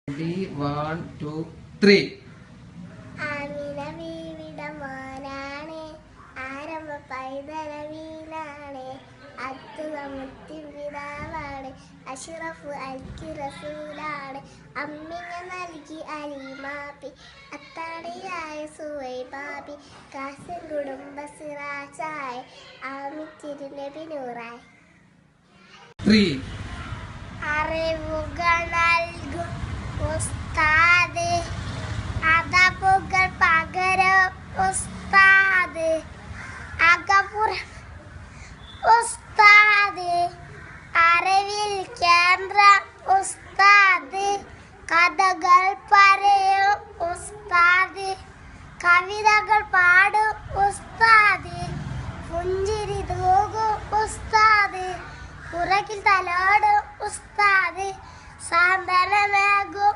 1 2 3 ആമിന ബീവിയുടെ മോനാണ് ആരംഭ പൈതല വീണാണ് അത്തുക മുത്തിൻ പിതാവാണ് അഷ്റഫ് അൽക്കി റസൂലാണ് അമ്മിങ്ങ നൽകി അലിമാപ്പി അത്താണിയായ സുവൈബാബി കാസിൻ കുടുംബ സിറാജായി ആമിത്തിരു നബി നൂറായി. 3 അറിവുകൾ നൽകും ഉസ്താദ് അതപ്പുകൾ പകരം ഉസ്താദ് അകപുരം ഉസ്താദ് അറിവിൽ കേന്ദ്രം ഉസ്താദ് കഥകൾ പറയും ഉസ്താദ് കവിതകൾ പാടും ഉസ്താദ് പുഞ്ചിരി തൂകും ഉസ്താദ് പുറകിൽ തലോടും ഉസ്താദ് സാന്ത്വനമേകും